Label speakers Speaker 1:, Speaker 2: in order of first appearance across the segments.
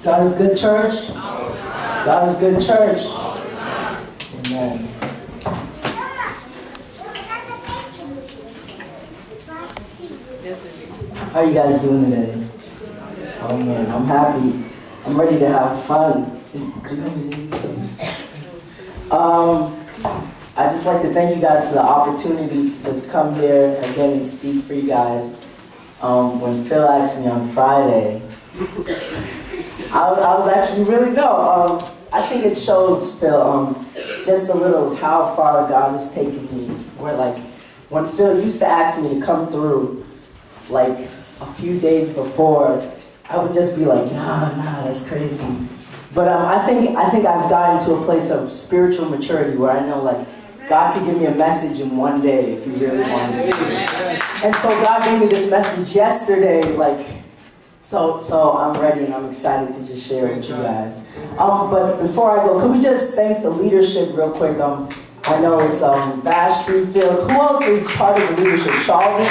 Speaker 1: God is good, church. God is good, church. Amen. How are you guys doing today? Oh man, I'm happy. I'm ready to have fun. I just like to thank you guys for the opportunity to just come here again and speak for you guys. When Phil asked me on Friday, I was actually really, I think it shows, Phil, just a little how far God has taken me. Where like, when Phil used to ask me to come through, like a few days before, I would just be like, nah, that's crazy. But I think I've gotten to a place of spiritual maturity where I know like, God could give me a message in one day if He really wanted it. And so God gave me this message yesterday, like, so I'm ready and I'm excited to just share it with you guys. But before I go, could we just thank the leadership real quick? I know it's Vashti, Phil. Who else is part of the leadership? Sheldon.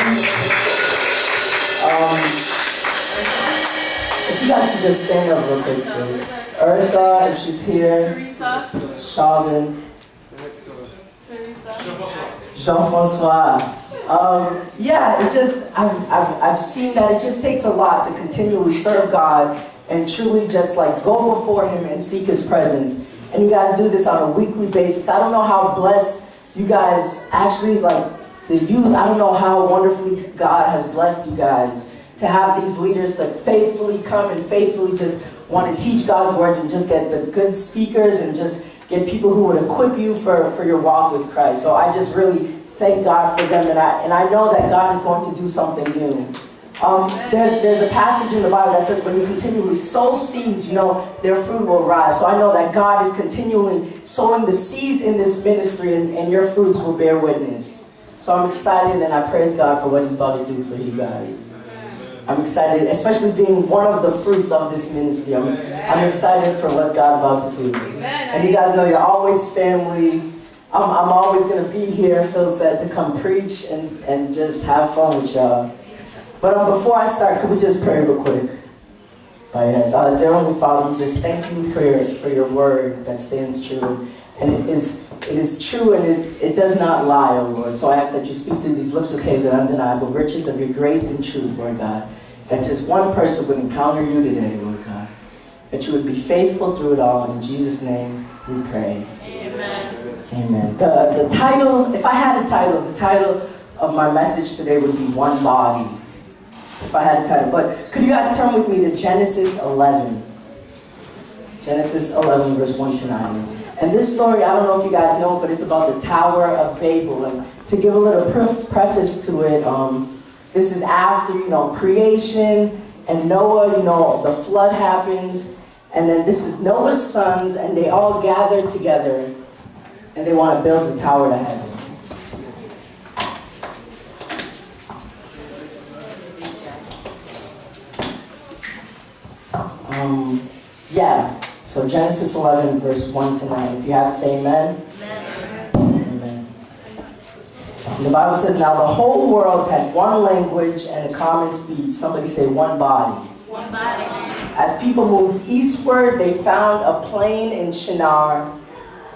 Speaker 1: If you guys could just stand up real quick, please. Eartha, if she's here. Sheldon. Jean-Francois. I've seen that it just takes a lot to continually serve God and truly just like go before Him and seek His presence. And you guys do this on a weekly basis. I don't know how blessed you guys actually, like the youth, I don't know how wonderfully God has blessed you guys to have these leaders that faithfully come and faithfully just want to teach God's word and just get the good speakers and just get people who would equip you for your walk with Christ. So I just really thank God for them, and I know that God is going to do something new. There's a passage in the Bible that says when you continually sow seeds, their fruit will rise. So I know that God is continually sowing the seeds in this ministry, and your fruits will bear witness. So I'm excited, and I praise God for what He's about to do for you guys. I'm excited, especially being one of the fruits of this ministry. I'm excited for what God about to do. And you guys know you're always family. I'm always going to be here, Phil said, to come preach and just have fun with y'all. But before I start, could we just pray real quick? Bow your heads. Dear Heavenly Father, we just thank you for your word that stands true. And it is true and it does not lie, O Lord. So I ask that you speak through these lips, okay, the undeniable riches of your grace and truth, Lord God. That just one person would encounter you today, Lord God. That you would be faithful through it all. In Jesus' name we pray. Amen. Amen. The title, if I had a title, the title of my message today would be One Body. If I had a title. But could you guys turn with me to Genesis 11. Genesis 11, verse 1 to 9. And this story, I don't know if you guys know, but it's about the Tower of Babel. And to give a little preface to it, this is after, creation and Noah, the flood happens. And then this is Noah's sons, and they all gather together, and they want to build the Tower to heaven. So Genesis 11, verse 1 to 9. If you have it, say amen. Amen. And the Bible says, now the whole world had one language and a common speech. Somebody say one body. One body. As people moved eastward, they found a plain in Shinar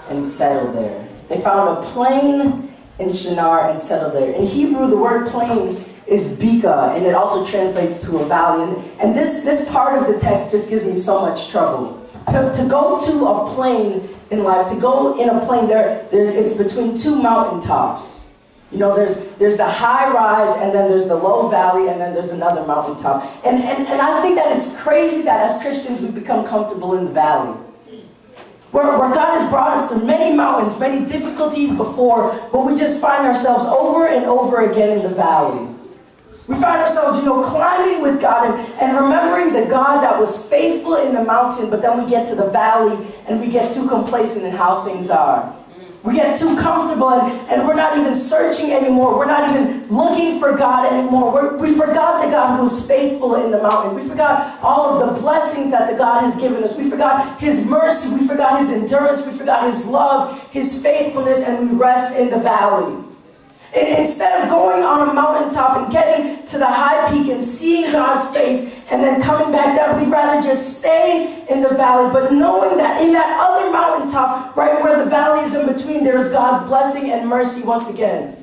Speaker 1: and settled there. They found a plain in Shinar and settled there. In Hebrew, the word plain is bika, and it also translates to a valley. And this part of the text just gives me so much trouble. To go to a plain in life, to go in a plain, it's between two mountaintops. There's the high rise, and then there's the low valley, and then there's another mountaintop. And I think that it's crazy that as Christians we become comfortable in the valley. Where God has brought us through many mountains, many difficulties before, but we just find ourselves over and over again in the valley. We find ourselves, climbing with God and remembering the God that was faithful in the mountain, but then we get to the valley and we get too complacent in how things are. We get too comfortable and we're not even searching anymore. We're not even looking for God anymore. We forgot the God who is faithful in the mountain. We forgot all of the blessings that the God has given us. We forgot His mercy. We forgot His endurance. We forgot His love, His faithfulness, and we rest in the valley. Instead of going on a mountaintop and getting to the high peak and seeing God's face and then coming back down, we'd rather just stay in the valley, but knowing that in that other mountaintop, right where the valley is in between, there is God's blessing and mercy once again.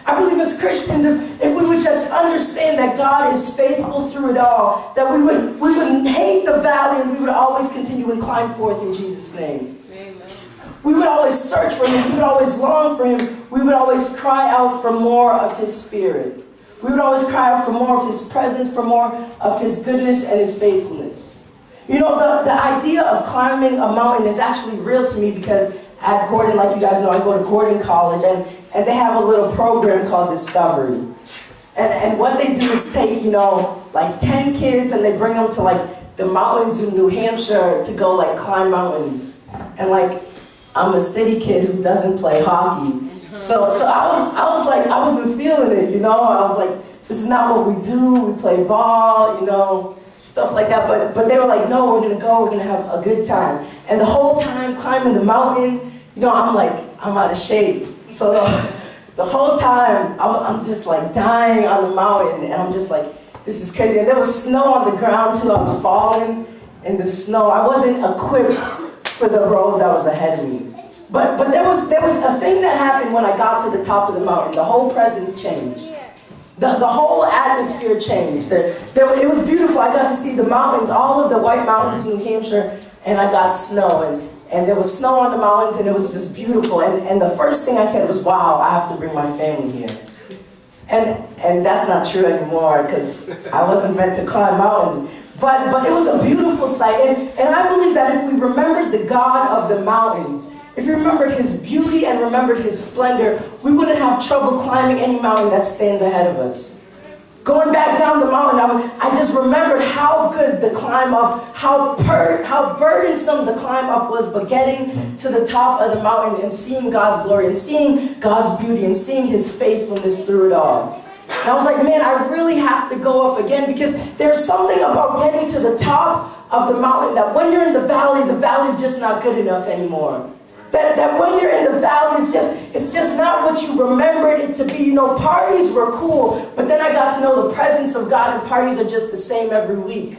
Speaker 1: I believe as Christians, if we would just understand that God is faithful through it all, that we wouldn't hate the valley and we would always continue and climb forth in Jesus' name. We would always search for Him. We would always long for Him. We would always cry out for more of His Spirit. We would always cry out for more of His presence, for more of His goodness and His faithfulness. You know, the idea of climbing a mountain is actually real to me because at Gordon, like you guys know, I go to Gordon College, and they have a little program called Discovery. And what they do is take, you know, like 10 kids and they bring them to like the mountains in New Hampshire to go like climb mountains. And like, I'm a city kid who doesn't play hockey. So I was like, I wasn't feeling it, you know? I was like, this is not what we do. We play ball, you know, stuff like that. But they were like, no, we're gonna go, we're gonna have a good time. And the whole time climbing the mountain, you know, I'm like, I'm out of shape. So the whole time, I'm just like dying on the mountain, and I'm just like, this is crazy. And there was snow on the ground too. I was falling in the snow. I wasn't equipped for the road that was ahead of me. But there was a thing that happened when I got to the top of the mountain. The whole presence changed. The whole atmosphere changed. It was beautiful. I got to see the mountains, all of the white mountains in New Hampshire, and I got snow. And there was snow on the mountains, and it was just beautiful. And the first thing I said was, wow, I have to bring my family here. And that's not true anymore, because I wasn't meant to climb mountains. But it was a beautiful sight. And I believe that if we remembered the God of the mountains, if we remembered His beauty and remembered His splendor, we wouldn't have trouble climbing any mountain that stands ahead of us. Going back down the mountain, I just remembered how good the climb up, how burdensome the climb up was, but getting to the top of the mountain and seeing God's glory and seeing God's beauty and seeing His faithfulness through it all. And I was like, man, I really have to go up again, because there's something about getting to the top of the mountain that when you're in the valley is just not good enough anymore. That when you're in the valley, it's just not what you remembered it to be. You know, parties were cool, but then I got to know the presence of God, and parties are just the same every week.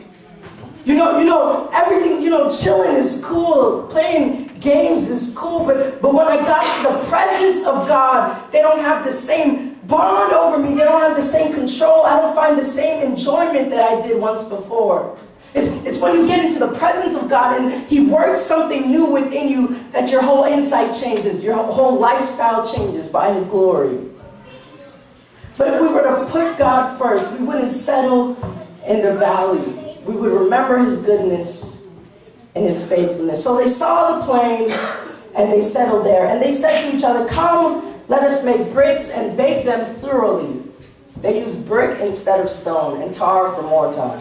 Speaker 1: You know, everything, you know, chilling is cool, playing games is cool, but when I got to the presence of God, they don't have the same bond over me. They don't have the same control. I don't find the same enjoyment that I did once before. It's when you get into the presence of God and He works something new within you that your whole insight changes, your whole lifestyle changes by His glory. But if we were to put God first, we wouldn't settle in the valley. We would remember His goodness and His faithfulness. So they saw the plain and they settled there. And they said to each other, come, let us make bricks and bake them thoroughly. They used brick instead of stone and tar for mortar.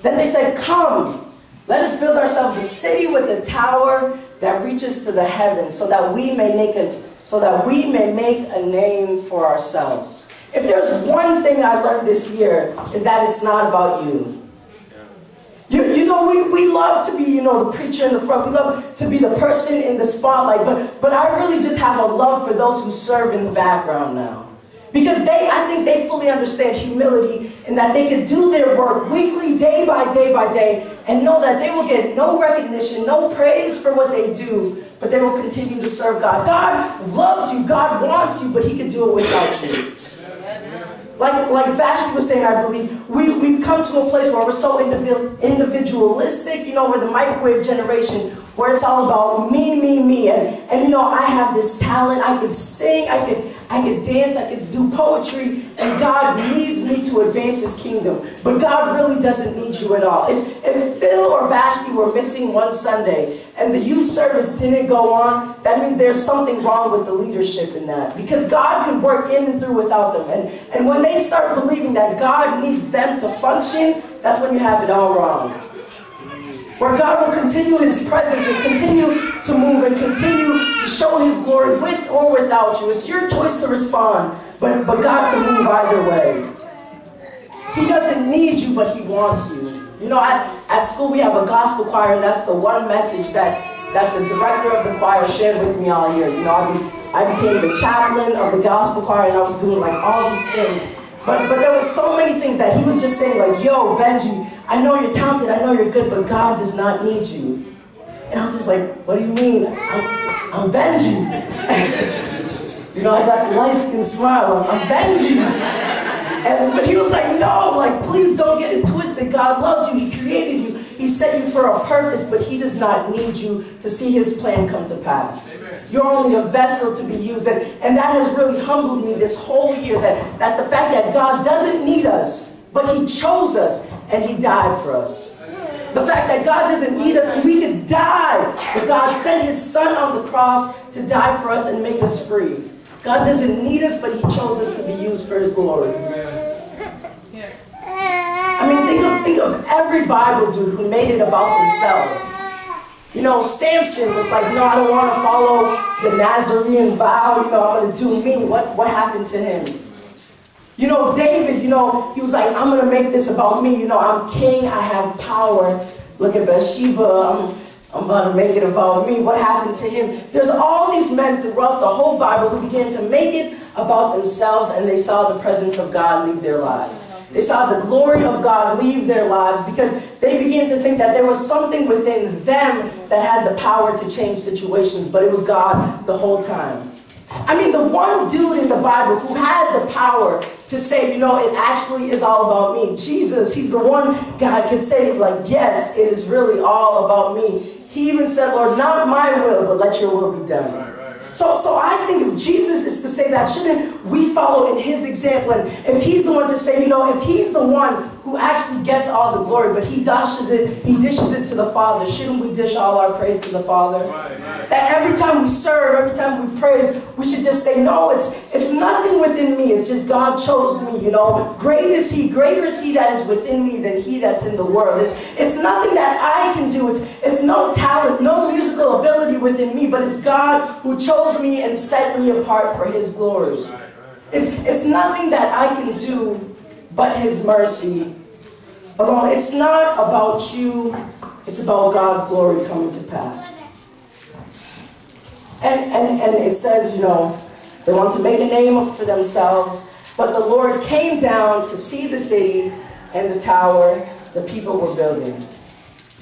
Speaker 1: Then they said, come, let us build ourselves a city with a tower that reaches to the heavens, so that we may make a name for ourselves. If there's one thing I learned this year, is that it's not about you. You know, we love to be, you know, the preacher in the front. We love to be the person in the spotlight. But I really just have a love for those who serve in the background now. Because I think they fully understand humility, and that they can do their work weekly, day by day by day, and know that they will get no recognition, no praise for what they do, but they will continue to serve God. God loves you, God wants you, but He can do it without you. Like Vashti was saying, I believe, we've come to a place where we're so individualistic, you know, we're the microwave generation, where it's all about me, me, me. And you know, I have this talent, I could sing, I could dance, I could do poetry, and God needs me to advance His kingdom. But God really doesn't need you at all. If Phil or Vashti were missing one Sunday, and the youth service didn't go on, that means there's something wrong with the leadership in that. Because God can work in and through without them. And when they start believing that God needs them to function, that's when you have it all wrong. Where God will continue His presence and continue to move and continue to show His glory with or without you. It's your choice to respond, but God can move either way. He doesn't need you, but He wants you. You know, at school we have a gospel choir, and that's the one message that the director of the choir shared with me all year. You know, I'll be I became the chaplain of the gospel choir, and I was doing like all these things. But there were so many things that he was just saying like, yo, Benji, I know you're talented, I know you're good, but God does not need you. And I was just like, what do you mean? I'm Benji. You know, I got the light-skinned smile, I'm Benji. But he was like, no, like, please don't get it twisted. God loves you, he created you, he set you for a purpose, but he does not need you to see his plan come to pass. Amen. You're only a vessel to be used. And that has really humbled me this whole year, that the fact that God doesn't need us, but he chose us and he died for us. The fact that God doesn't need us and we could die, but God sent his son on the cross to die for us and make us free. God doesn't need us, but he chose us to be used for his glory. I mean, think of every Bible dude who made it about themselves. You know, Samson was like, no, I don't want to follow the Nazarene vow. You know, I'm going to do me. What happened to him? You know, David, you know, he was like, I'm going to make this about me. You know, I'm king. I have power. Look at Bathsheba. I'm going to make it about me. What happened to him? There's all these men throughout the whole Bible who began to make it about themselves, and they saw the presence of God leave their lives. They saw the glory of God leave their lives because they began to think that there was something within them that had the power to change situations, but it was God the whole time. I mean, the one dude in the Bible who had the power to say, you know, it actually is all about me. Jesus, he's the one God could say, like, yes, it is really all about me. He even said, Lord, not my will, but let your will be done. So I think if Jesus is to say that, shouldn't we follow in his example? And if he's the one to say, you know, if he's the one who actually gets all the glory, but he dishes it to the Father, shouldn't we dish all our praise to the Father? That every time we serve, every time we praise, we should just say, no, it's nothing within me. It's just God chose me, you know. Greater is he that is within me than he that's in the world. It's nothing that I can do. It's no talent, no musical ability within me, but it's God who chose me and set me apart for his glory. It's nothing that I can do but his mercy alone. It's not about you, it's about God's glory coming to pass. And it says, you know, they want to make a name for themselves, but the Lord came down to see the city and the tower the people were building.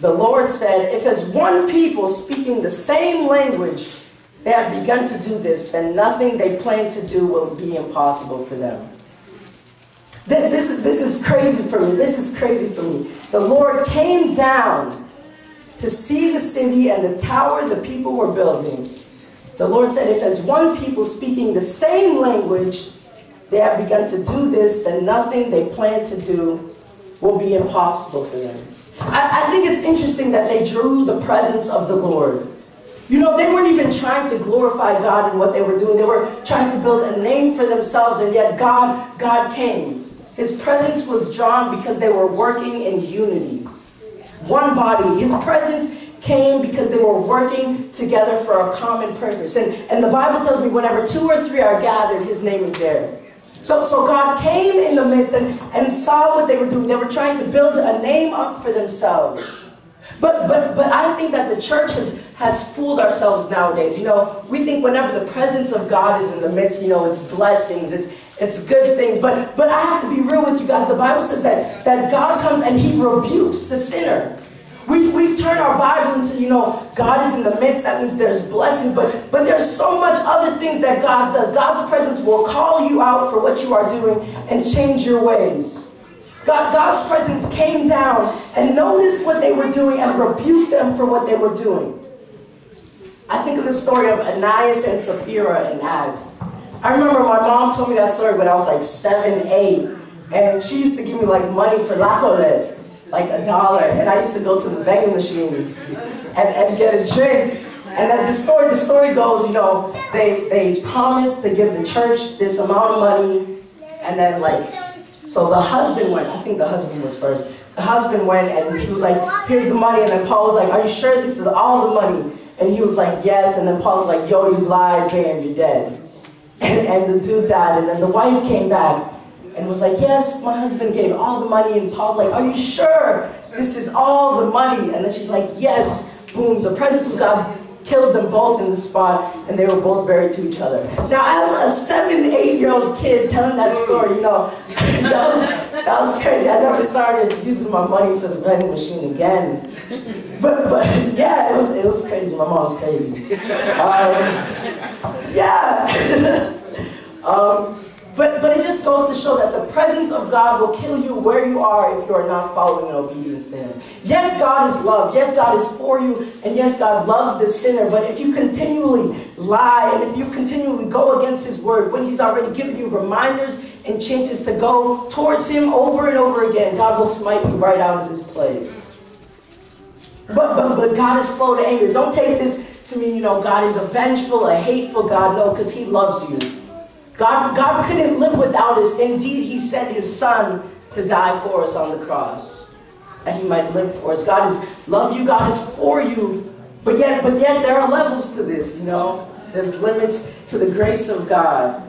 Speaker 1: The Lord said, if as one people speaking the same language they have begun to do this, then nothing they plan to do will be impossible for them. This is crazy for me. This is crazy for me. The Lord came down to see the city and the tower the people were building. The Lord said, if as one people speaking the same language they have begun to do this, then nothing they plan to do will be impossible for them. I think it's interesting that they drew the presence of the Lord. You know, they weren't even trying to glorify God in what they were doing. They were trying to build a name for themselves, and yet God came. His presence was drawn because they were working in unity. One body. His presence came because they were working together for a common purpose. And the Bible tells me whenever 2 or 3 are gathered, his name is there. So God came in the midst and saw what they were doing. They were trying to build a name up for themselves. But I think that the church has fooled ourselves nowadays. You know, we think whenever the presence of God is in the midst, you know, it's blessings, it's good things. But I have to be real with you guys. The Bible says that God comes and he rebukes the sinner. We've turned our Bible into, you know, God is in the midst. That means there's blessings. But there's so much other things that God does. God's presence will call you out for what you are doing and change your ways. God's presence came down and noticed what they were doing and rebuked them for what they were doing. I think of the story of Ananias and Sapphira in Acts. I remember my mom told me that story when I was like 7, 8. And she used to give me like money for La Colette. Like $1, and I used to go to the vending machine and get a drink. And then the story goes, you know, they promised to give the church this amount of money, and then so the husband went. I think the husband was first. The husband went and he was like, here's the money, and then Paul was like, are you sure this is all the money? And he was like, yes. And then Paul was like, yo, you lied, bam, you're dead. And the dude died, and then the wife came back and was like, yes, my husband gave all the money. And Paul's like, are you sure this is all the money? And then she's like, yes. Boom, the presence of God killed them both in the spot, and they were both buried to each other. Now, as a 7, 8-year-old kid telling that story, that was crazy. I never started using my money for the vending machine again. But yeah, it was crazy. My mom was crazy. But it just goes to show that the presence of God will kill you where you are if you are not following in obedience to Him. Yes, God is love. Yes, God is for you. And yes, God loves the sinner. But if you continually lie and if you continually go against His word when He's already given you reminders and chances to go towards Him over and over again, God will smite you right out of this place. But God is slow to anger. Don't take this to mean, God is a vengeful, a hateful God. No, because He loves you. God couldn't live without us. Indeed, He sent His Son to die for us on the cross, that He might live for us. God is love you. God is for you. But yet there are levels to this, There's limits to the grace of God.